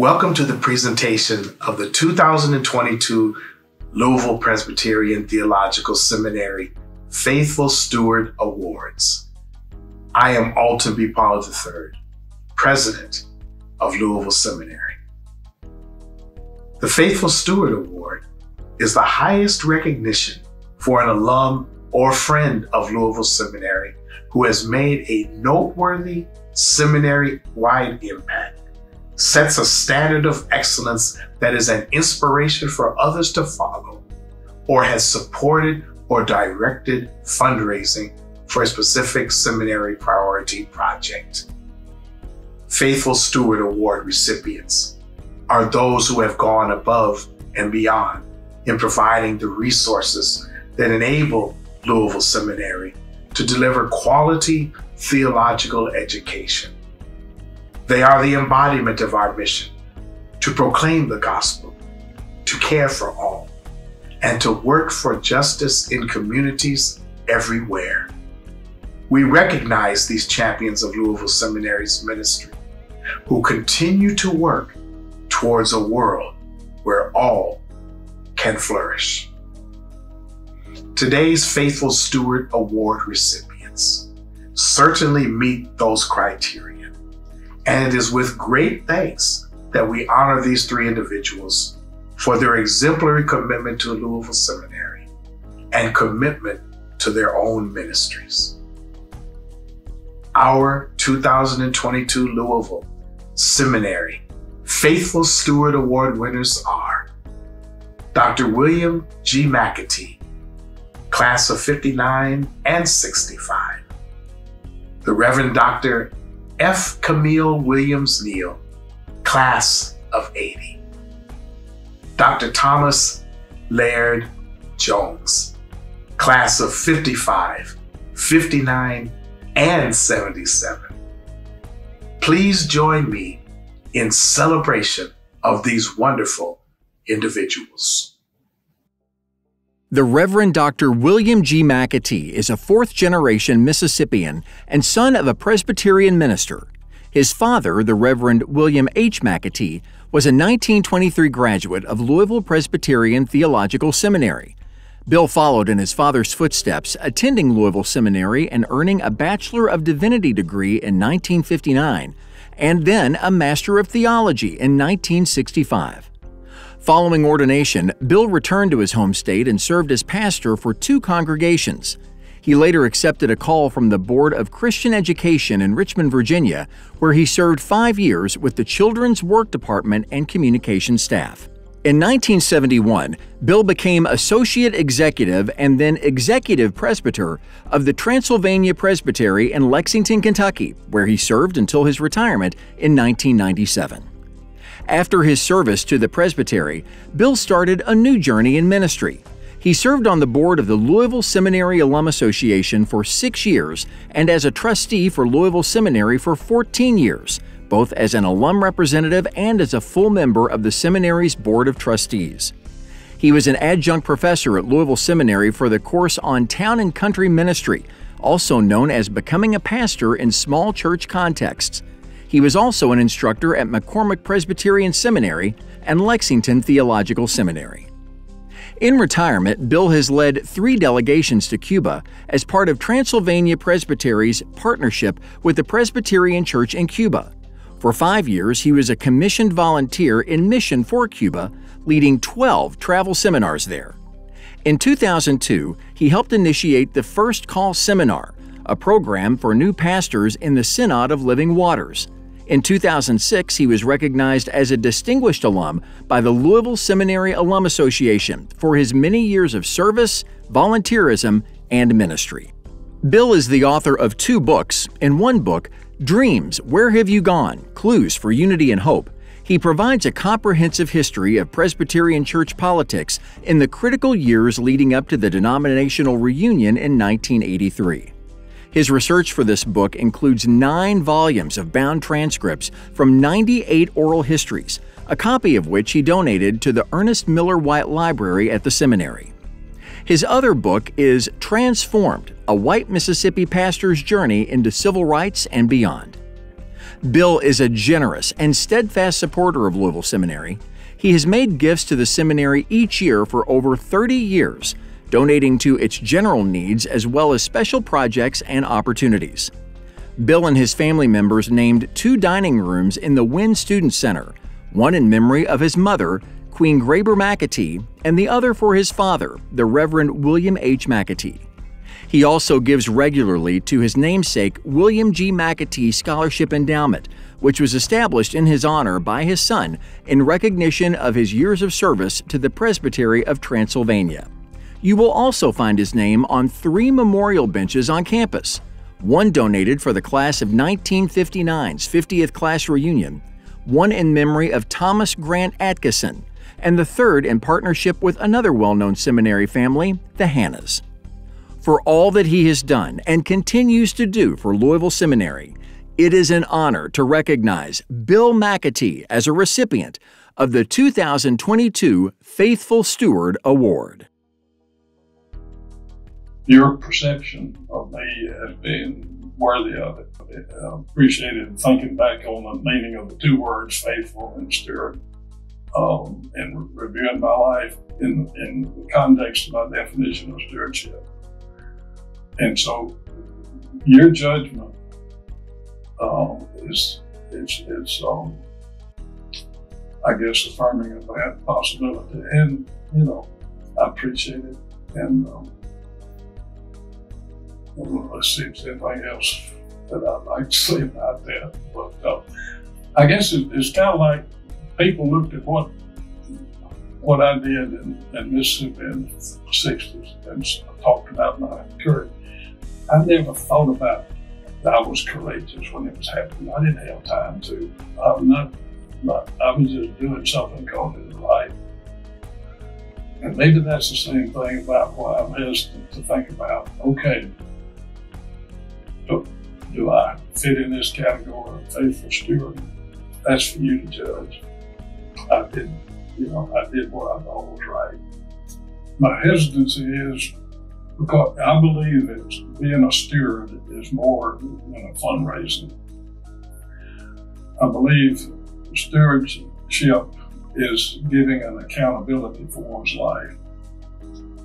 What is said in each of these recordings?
Welcome to the presentation of the 2022 Louisville Presbyterian Theological Seminary Faithful Steward Awards. I am Alton B. Pollard III, President of Louisville Seminary. The Faithful Steward Award is the highest recognition for an alum or friend of Louisville Seminary who has made a noteworthy seminary-wide impact, sets a standard of excellence that is an inspiration for others to follow, or has supported or directed fundraising for a specific seminary priority project. Faithful Steward Award recipients are those who have gone above and beyond in providing the resources that enable Louisville Seminary to deliver quality theological education. They are the embodiment of our mission to proclaim the gospel, to care for all, and to work for justice in communities everywhere. We recognize these champions of Louisville Seminary's ministry who continue to work towards a world where all can flourish. Today's Faithful Steward Award recipients certainly meet those criteria. And it is with great thanks that we honor these three individuals for their exemplary commitment to Louisville Seminary and commitment to their own ministries. Our 2022 Louisville Seminary Faithful Steward Award winners are Dr. William G. McAtee, class of 59 and 65. The Reverend Dr. F. Camille Williams Neal, class of 80. Dr. Thomas Laird Jones, class of 55, 59, and 77. Please join me in celebration of these wonderful individuals. The Reverend Dr. William G. McAtee is a fourth-generation Mississippian and son of a Presbyterian minister. His father, the Reverend William H. McAtee, was a 1923 graduate of Louisville Presbyterian Theological Seminary. Bill followed in his father's footsteps, attending Louisville Seminary and earning a Bachelor of Divinity degree in 1959, and then a Master of Theology in 1965. Following ordination, Bill returned to his home state and served as pastor for two congregations. He later accepted a call from the Board of Christian Education in Richmond, Virginia, where he served 5 years with the Children's Work Department and communication staff. In 1971, Bill became Associate Executive and then Executive Presbyter of the Transylvania Presbytery in Lexington, Kentucky, where he served until his retirement in 1997. After his service to the presbytery, Bill started a new journey in ministry. He served on the board of the Louisville Seminary Alum Association for 6 years and as a trustee for Louisville Seminary for 14 years, both as an alum representative and as a full member of the seminary's board of trustees. He was an adjunct professor at Louisville Seminary for the course on Town and Country Ministry, also known as Becoming a Pastor in Small Church Contexts. He was also an instructor at McCormick Presbyterian Seminary and Lexington Theological Seminary. In retirement, Bill has led 3 delegations to Cuba as part of Transylvania Presbytery's partnership with the Presbyterian Church in Cuba. For 5 years, he was a commissioned volunteer in mission for Cuba, leading 12 travel seminars there. In 2002, he helped initiate the First Call Seminar, a program for new pastors in the Synod of Living Waters. In 2006, he was recognized as a distinguished alum by the Louisville Seminary Alum Association for his many years of service, volunteerism, and ministry. Bill is the author of 2 books. In one book, Dreams, Where Have You Gone? Clues for Unity and Hope, he provides a comprehensive history of Presbyterian church politics in the critical years leading up to the denominational reunion in 1983. His research for this book includes 9 volumes of bound transcripts from 98 oral histories, a copy of which he donated to the Ernest Miller White Library at the seminary. His other book is Transformed, A White Mississippi Pastor's Journey into Civil Rights and Beyond. Bill is a generous and steadfast supporter of Louisville Seminary. He has made gifts to the seminary each year for over 30 years, donating to its general needs as well as special projects and opportunities. Bill and his family members named 2 dining rooms in the Wynn Student Center, one in memory of his mother, Queen Graber McAtee, and the other for his father, the Reverend William H. McAtee. He also gives regularly to his namesake William G. McAtee Scholarship Endowment, which was established in his honor by his son in recognition of his years of service to the Presbytery of Transylvania. You will also find his name on 3 memorial benches on campus, one donated for the class of 1959's 50th class reunion, one in memory of Thomas Grant Atkinson, and the third in partnership with another well-known seminary family, the Hannas. For all that he has done and continues to do for Louisville Seminary, it is an honor to recognize Bill McAtee as a recipient of the 2022 Faithful Steward Award. Your perception of me has been worthy of it. I appreciated thinking back on the meaning of the 2 words, faithful and steward, and reviewing my life in the context of my definition of stewardship. And so your judgment is I guess, affirming of that possibility. And, I appreciate it. And let's see if there's anything else that I'd like to say about that. But I guess it's kind of like people looked at what I did in Mississippi in the 60s and talked about my career. I never thought about that I was courageous when it was happening. I didn't have time to. I was just doing something because it was right. And maybe that's the same thing about why I'm hesitant to think about, okay, do I fit in this category of faithful steward? That's for you to judge. I did what I thought was right. My hesitancy is because I believe that being a steward is more than a fundraising. I believe stewardship is giving an accountability for one's life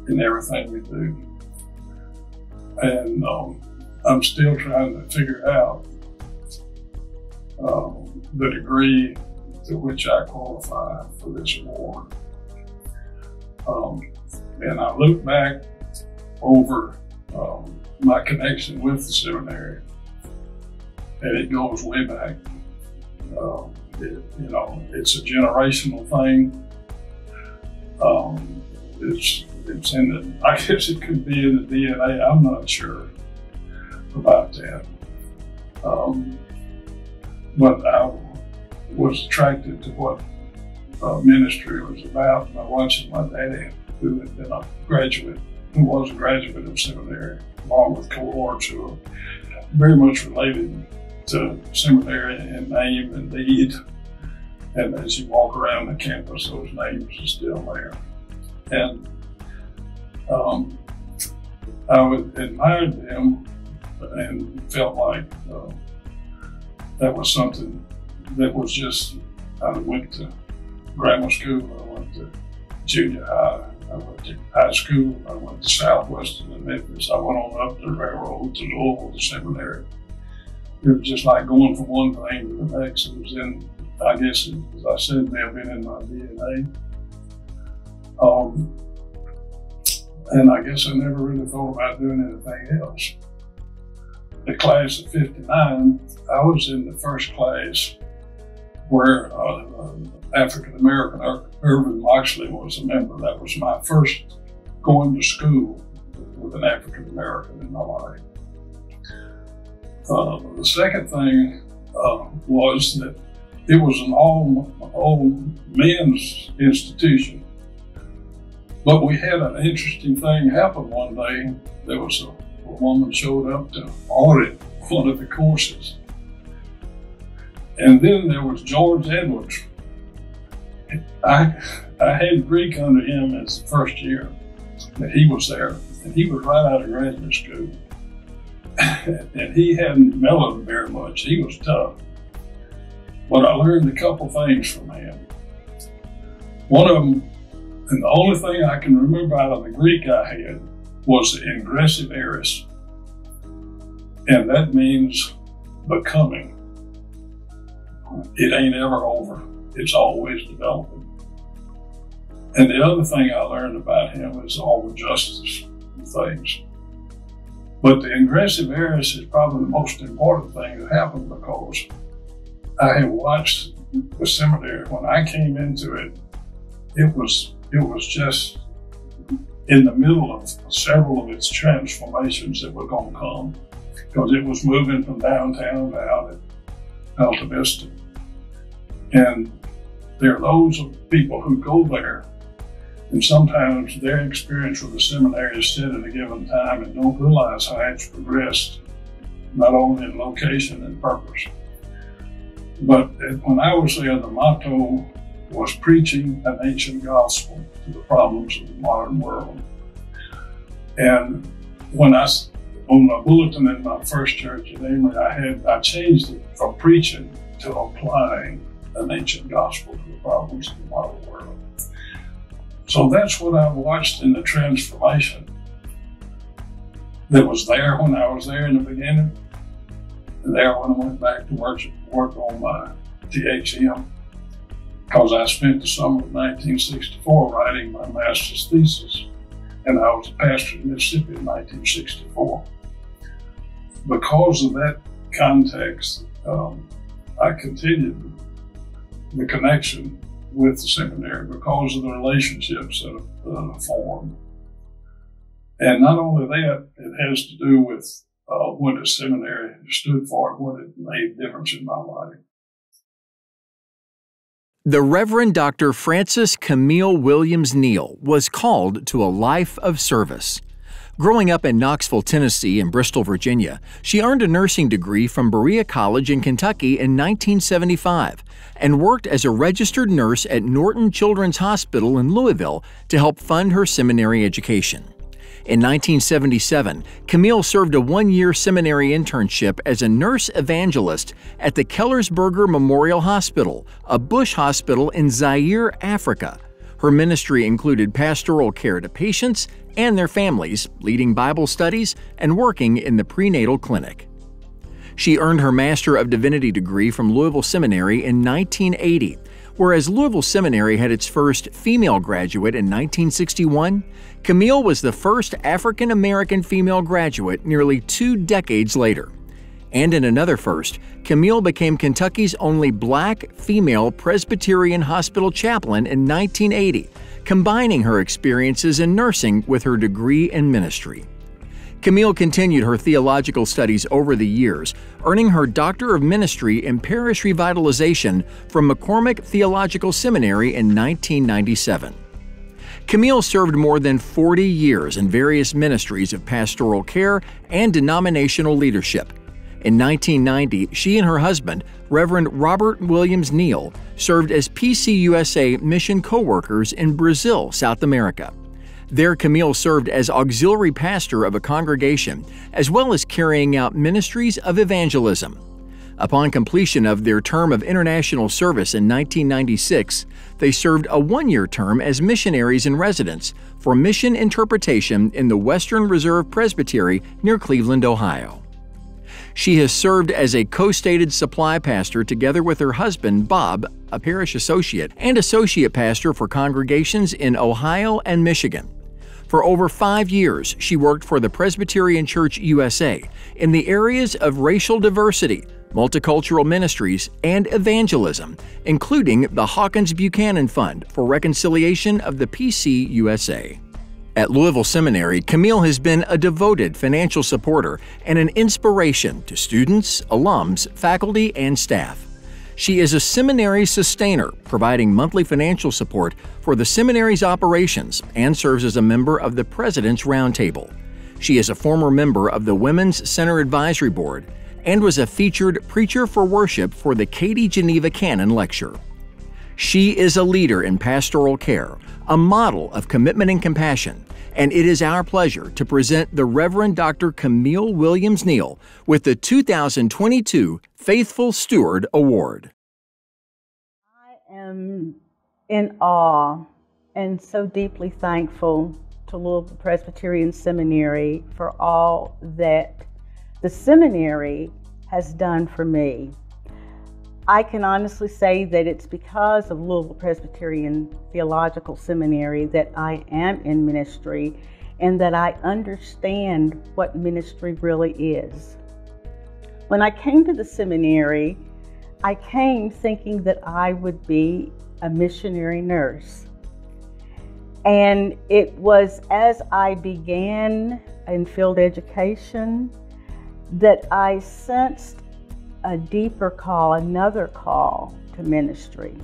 in everything we do. And I'm still trying to figure out the degree to which I qualify for this award. And I look back over my connection with the seminary, and it goes way back. It's a generational thing. It's in the, I guess it could be in the DNA. I'm not sure about that. But I was attracted to what ministry was about by watching my daddy, who had been who was a graduate of seminary, along with cohorts who are very much related to seminary in name and deed. And as you walk around the campus, those names are still there. And I admired them and felt like that was something that was just, I went to grammar school, I went to junior high, I went to high school, I went to Southwestern in Memphis, I went on up the railroad to Louisville, the seminary. It was just like going from one thing to the next. It was in, I guess, as I said, it may have been in my DNA. And I guess I never really thought about doing anything else. The class of 59, I was in the first class where African-American Irvin Moxley was a member. That was my first going to school with an African-American in my life. The second thing was that it was an all men's institution. But we had an interesting thing happen one day. There was a woman showed up to audit one of the courses. And then there was George Edwards. I had Greek under him as the first year that he was there. And he was right out of graduate school. And he hadn't mellowed very much. He was tough. But I learned a couple things from him. One of them, and the only thing I can remember out of the Greek I had, was the ingressive aorist. And that means becoming. It ain't ever over. It's always developing. And the other thing I learned about him is all the justice things. But the ingressive aorist is probably the most important thing that happened, because I have watched the seminary. When I came into it, it was just in the middle of several of its transformations that were going to come, because it was moving from downtown to out at Alta Vista. And there are those people who go there, and sometimes their experience with the seminary is set at a given time and don't realize how it's progressed, not only in location and purpose. But when I was there, the motto was preaching an ancient gospel to the problems of the modern world. And when on my bulletin in my first church in Amory, I changed it from preaching to applying an ancient gospel to the problems of the modern world. So that's what I've watched in the transformation that was there when I was there in the beginning, and there when I went back to work on my THM, because I spent the summer of 1964 writing my master's thesis, and I was a pastor in Mississippi in 1964. Because of that context, I continued the connection with the seminary because of the relationships that have formed. And not only that, it has to do with what the seminary stood for and what it made a difference in my life. The Reverend Dr. Frances Camille Williams Neal was called to a life of service. Growing up in Knoxville, Tennessee and Bristol, Virginia, she earned a nursing degree from Berea College in Kentucky in 1975 and worked as a registered nurse at Norton Children's Hospital in Louisville to help fund her seminary education. In 1977, Camille served a one-year seminary internship as a nurse evangelist at the Kellersberger Memorial Hospital, a bush hospital in Zaire, Africa. Her ministry included pastoral care to patients and their families, leading Bible studies, and working in the prenatal clinic. She earned her Master of Divinity degree from Louisville Seminary in 1980. Whereas Louisville Seminary had its first female graduate in 1961, Camille was the first African-American female graduate nearly 2 decades later. And in another first, Camille became Kentucky's only black female Presbyterian hospital chaplain in 1980, combining her experiences in nursing with her degree in ministry. Camille continued her theological studies over the years, earning her Doctor of Ministry in Parish Revitalization from McCormick Theological Seminary in 1997. Camille served more than 40 years in various ministries of pastoral care and denominational leadership. In 1990, she and her husband, Reverend Robert Williams Neal, served as PCUSA mission co-workers in Brazil, South America. There, Camille served as auxiliary pastor of a congregation, as well as carrying out ministries of evangelism. Upon completion of their term of international service in 1996, they served a one-year term as missionaries in residence for mission interpretation in the Western Reserve Presbytery near Cleveland, Ohio. She has served as a co-stated supply pastor together with her husband, Bob, a parish associate, and associate pastor for congregations in Ohio and Michigan. For over 5 years, she worked for the Presbyterian Church USA in the areas of racial diversity, multicultural ministries, and evangelism, including the Hawkins Buchanan Fund for Reconciliation of the PCUSA. At Louisville Seminary, Camille has been a devoted financial supporter and an inspiration to students, alums, faculty, and staff. She is a seminary sustainer, providing monthly financial support for the seminary's operations and serves as a member of the President's Roundtable. She is a former member of the Women's Center Advisory Board and was a featured preacher for worship for the Katie Geneva Cannon Lecture. She is a leader in pastoral care, a model of commitment and compassion, and it is our pleasure to present the Reverend Dr. Camille Williams Neal with the 2022 Faithful Steward Award. am in awe and so deeply thankful to Louisville Presbyterian Seminary for all that the seminary has done for me. I can honestly say that it's because of Louisville Presbyterian Theological Seminary that I am in ministry and that I understand what ministry really is. When I came to the seminary, I came thinking that I would be a missionary nurse. And it was as I began in field education that I sensed a deeper call, another call to ministry.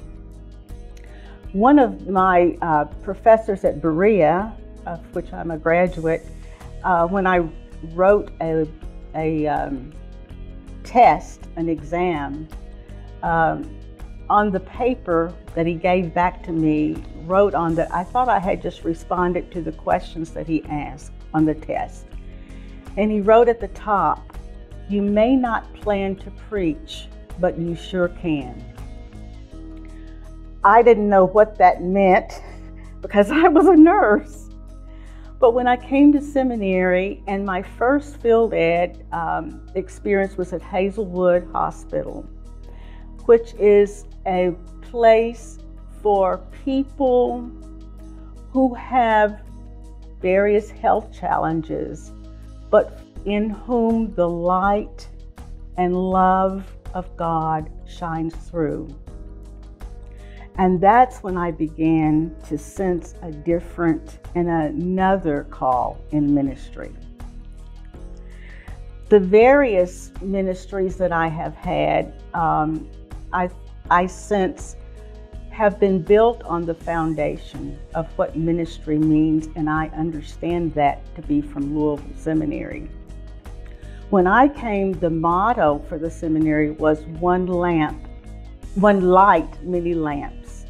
One of my professors at Berea, of which I'm a graduate, when I wrote a test, an exam, on the paper that he gave back to me, wrote on that I thought I had just responded to the questions that he asked on the test. And he wrote at the top, "You may not plan to preach, but you sure can." I didn't know what that meant because I was a nurse. But when I came to seminary, and my first field ed experience was at Hazelwood Hospital, which is a place for people who have various health challenges, but in whom the light and love of God shines through. And that's when I began to sense a different and another call in ministry. The various ministries that I have had, I sense have been built on the foundation of what ministry means, and I understand that to be from Louisville Seminary. When I came, the motto for the seminary was one light, many lamps.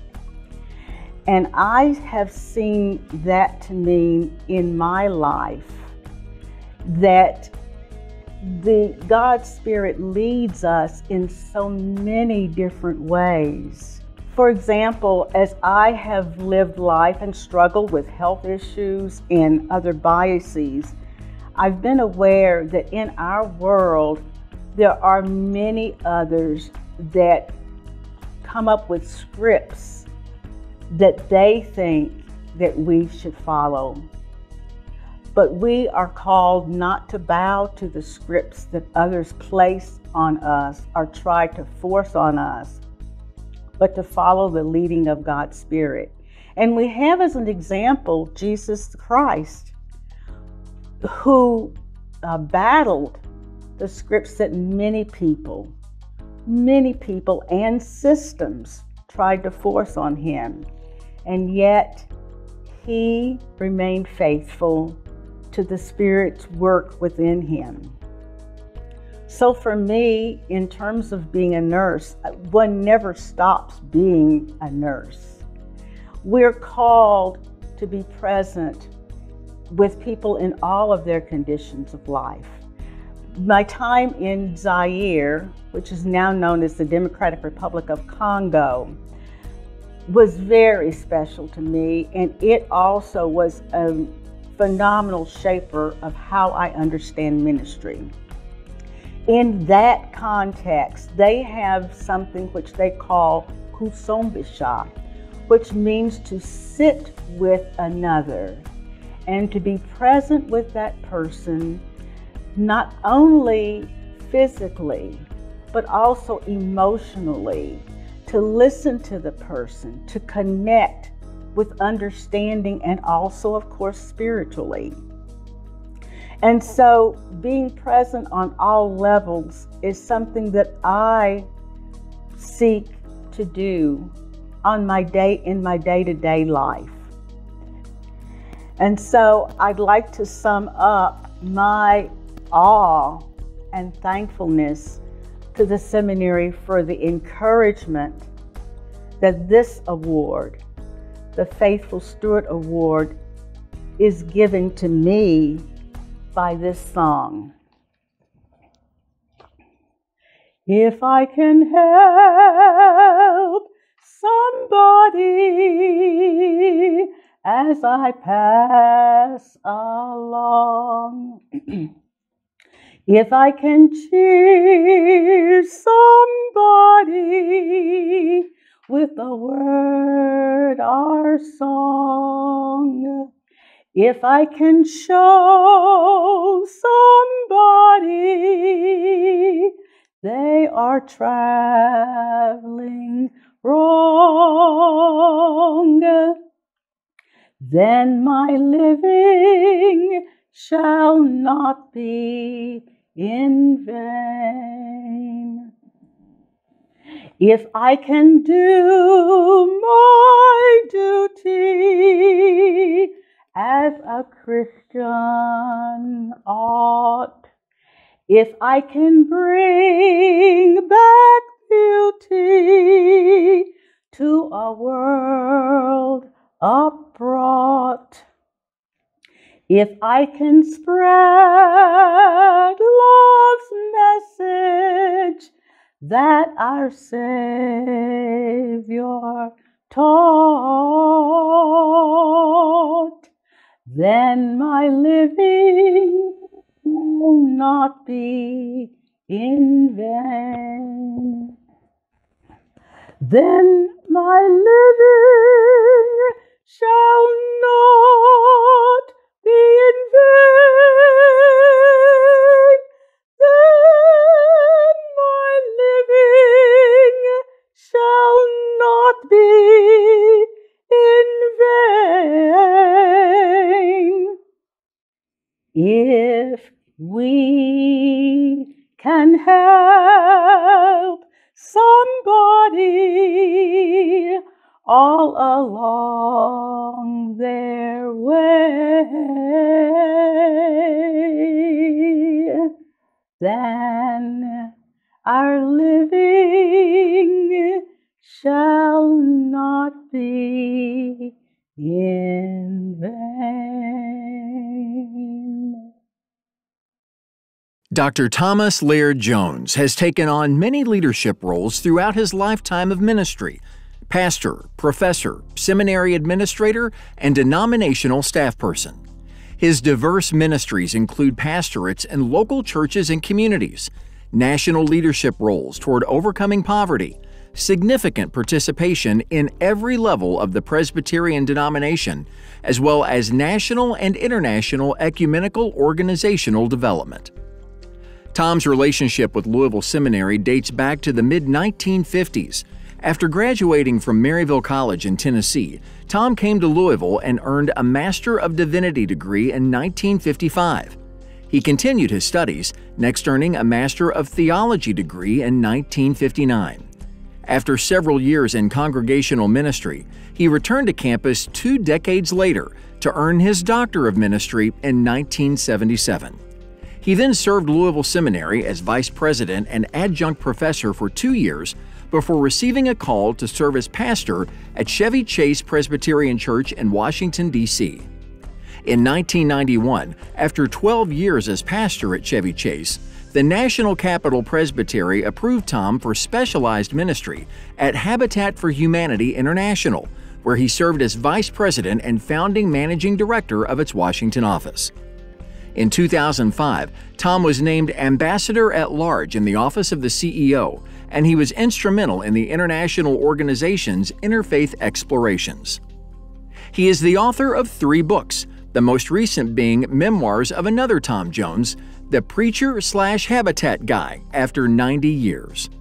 And I have seen that to mean in my life that the God's Spirit leads us in so many different ways. For example, as I have lived life and struggled with health issues and other biases, I've been aware that in our world, there are many others that come up with scripts that they think that we should follow. But we are called not to bow to the scripts that others place on us or try to force on us, but to follow the leading of God's Spirit. And we have as an example Jesus Christ, who battled the scripts that many people and systems tried to force on him. And yet he remained faithful to the Spirit's work within him. So for me, in terms of being a nurse, one never stops being a nurse. We're called to be present with people in all of their conditions of life. My time in Zaire, which is now known as the Democratic Republic of Congo, was very special to me, and it also was a phenomenal shaper of how I understand ministry. In that context, they have something which they call kusombisha, which means to sit with another and to be present with that person, not only physically, but also emotionally, to listen to the person, to connect with understanding, and also, of course, spiritually. And so being present on all levels is something that I seek to do in my day-to-day life. And so I'd like to sum up my awe and thankfulness to the seminary for the encouragement that this award, the Faithful Steward Award, is given to me by this song. If I can help somebody as I pass along. If I can cheer somebody with a word or song, if I can show somebody they are traveling wrong, then my living shall not be in vain. If I can do my duty as a Christian ought, if I can bring back beauty to a world upraught, if I can spread love's message that our Savior taught, then my living will not be in vain. Then my living shall not be in vain. Then my living shall not be in vain. If we can help somebody all along their way, then our living shall not be in vain. Dr. Thomas Laird Jones has taken on many leadership roles throughout his lifetime of ministry: pastor, professor, seminary administrator, and denominational staff person. His diverse ministries include pastorates in local churches and communities, national leadership roles toward overcoming poverty, significant participation in every level of the Presbyterian denomination, as well as national and international ecumenical organizational development. Tom's relationship with Louisville Seminary dates back to the mid-1950s. After graduating from Maryville College in Tennessee, Tom came to Louisville and earned a Master of Divinity degree in 1955. He continued his studies, next earning a Master of Theology degree in 1959. After several years in congregational ministry, he returned to campus 2 decades later to earn his Doctor of Ministry in 1977. He then served Louisville Seminary as vice president and adjunct professor for 2 years before receiving a call to serve as pastor at Chevy Chase Presbyterian Church in Washington, D.C. In 1991, after 12 years as pastor at Chevy Chase, the National Capital Presbytery approved Tom for specialized ministry at Habitat for Humanity International, where he served as vice president and founding managing director of its Washington office. In 2005, Tom was named Ambassador at Large in the Office of the CEO, and he was instrumental in the international organization's Interfaith Explorations. He is the author of 3 books, the most recent being Memoirs of Another Tom Jones, The Preacher/Habitat Guy After 90 Years.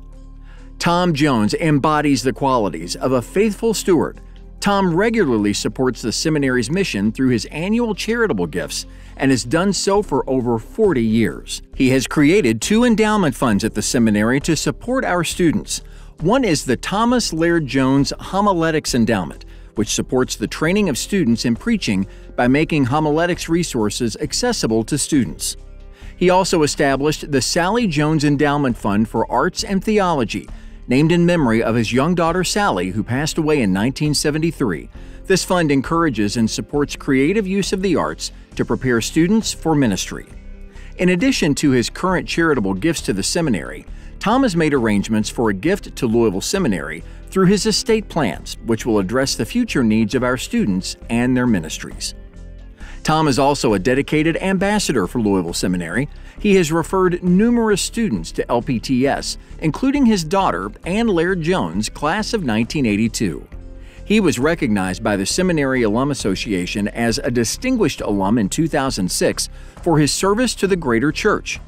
Tom Jones embodies the qualities of a faithful steward. Tom regularly supports the seminary's mission through his annual charitable gifts and has done so for over 40 years. He has created 2 endowment funds at the seminary to support our students. One is the Thomas Laird Jones Homiletics Endowment, which supports the training of students in preaching by making homiletics resources accessible to students. He also established the Sally Jones Endowment Fund for Arts and Theology, named in memory of his young daughter Sally, who passed away in 1973. This fund encourages and supports creative use of the arts to prepare students for ministry. In addition to his current charitable gifts to the seminary, Tom has made arrangements for a gift to Louisville Seminary through his estate plans, which will address the future needs of our students and their ministries. Tom is also a dedicated ambassador for Louisville Seminary. He has referred numerous students to LPTS, including his daughter, Ann Laird Jones, class of 1982. He was recognized by the Seminary Alum Association as a distinguished alum in 2006 for his service to the greater church.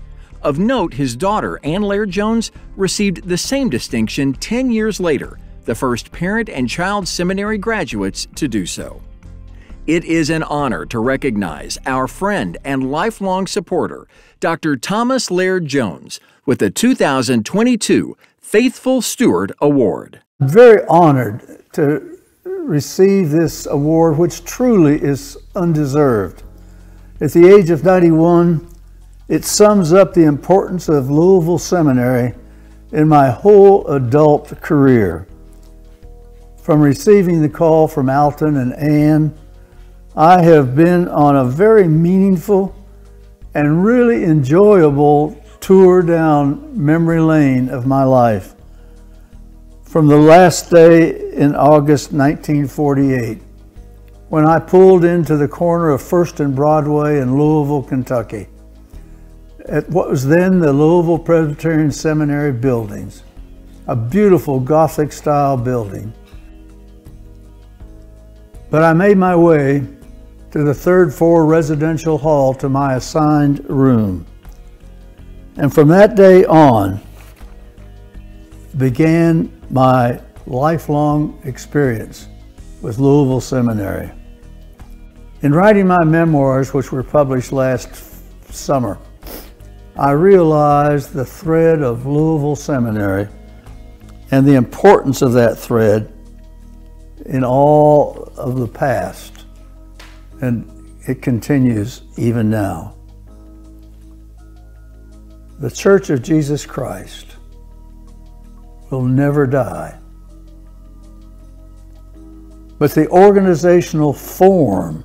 Of note, his daughter, Ann Laird Jones, received the same distinction 10 years later, the first parent and child seminary graduates to do so. It is an honor to recognize our friend and lifelong supporter, Dr. Thomas Laird Jones, with the 2022 Faithful Steward Award. I'm very honored to receive this award, which truly is undeserved. At the age of 91, it sums up the importance of Louisville Seminary in my whole adult career. From receiving the call from Alton and Ann, I have been on a very meaningful and really enjoyable tour down memory lane of my life. From the last day in August 1948, when I pulled into the corner of First and Broadway in Louisville, Kentucky, at what was then the Louisville Presbyterian Seminary buildings, a beautiful Gothic-style building. But I made my way to the third floor residential hall to my assigned room. And from that day on began my lifelong experience with Louisville Seminary. In writing my memoirs, which were published last summer, I realized the thread of Louisville Seminary and the importance of that thread in all of the past. And it continues even now. The Church of Jesus Christ will never die. But the organizational form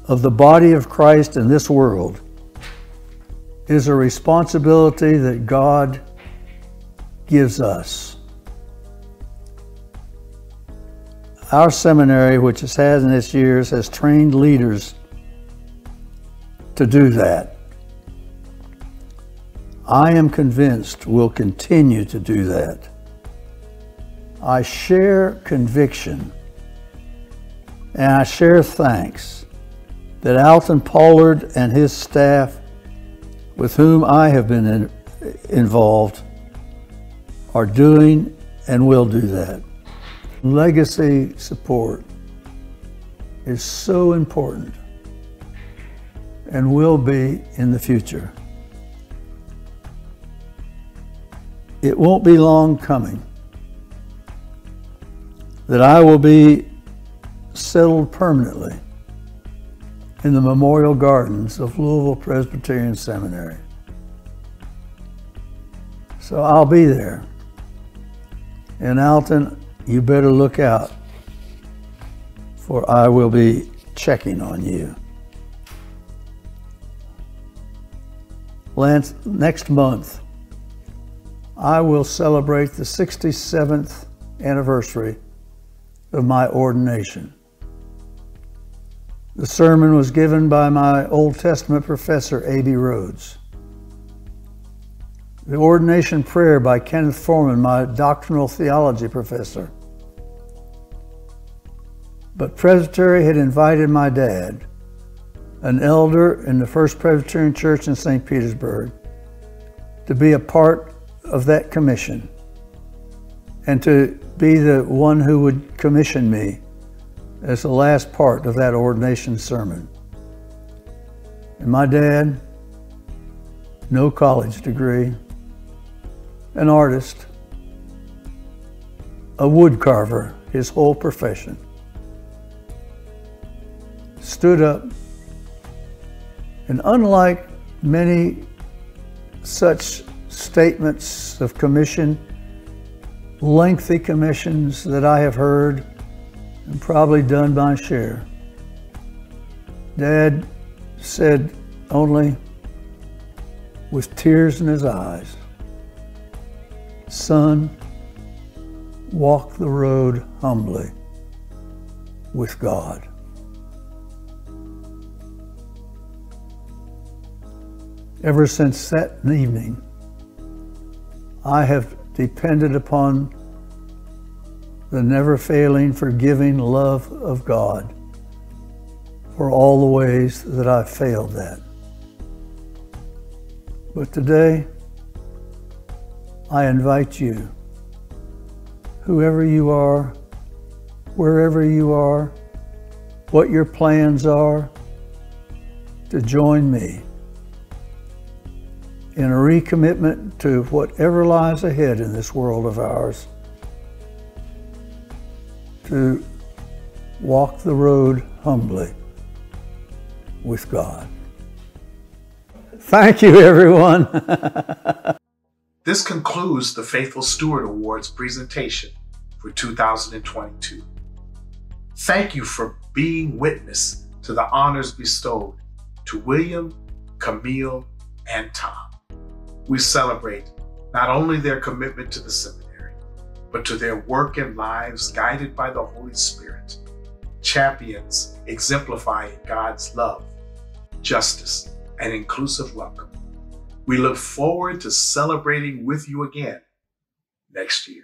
of the body of Christ in this world is a responsibility that God gives us. Our seminary, which has had in its years, has trained leaders to do that. I am convinced we'll continue to do that. I share conviction and I share thanks that Alton Pollard and his staff, with whom I have been involved, are doing and will do that. Legacy support is so important and will be in the future. It won't be long coming that I will be settled permanently in the memorial gardens of Louisville Presbyterian Seminary. So I'll be there. And Alton, you better look out, for I will be checking on you. Lance, next month, I will celebrate the 67th anniversary of my ordination. The sermon was given by my Old Testament professor, A.B. Rhodes. The ordination prayer by Kenneth Foreman, my doctrinal theology professor. But Presbytery had invited my dad, an elder in the First Presbyterian Church in St. Petersburg, to be a part of that commission and to be the one who would commission me as the last part of that ordination sermon. And my dad, no college degree, an artist, a wood carver, his whole profession, stood up, and unlike many such statements of commission, lengthy commissions that I have heard and probably done my share, Dad said only with tears in his eyes, Son, walk the road humbly with God. Ever since that evening, I have depended upon the never-failing, forgiving love of God for all the ways that I've failed that. But today, I invite you, whoever you are, wherever you are, what your plans are, to join me in a recommitment to whatever lies ahead in this world of ours, to walk the road humbly with God. Thank you, everyone. This concludes the Faithful Steward Awards presentation for 2022. Thank you for being witness to the honors bestowed to William, Camille, and Tom. We celebrate not only their commitment to the seminary, but to their work and lives guided by the Holy Spirit, champions exemplifying God's love, justice, and inclusive welcome. We look forward to celebrating with you again next year.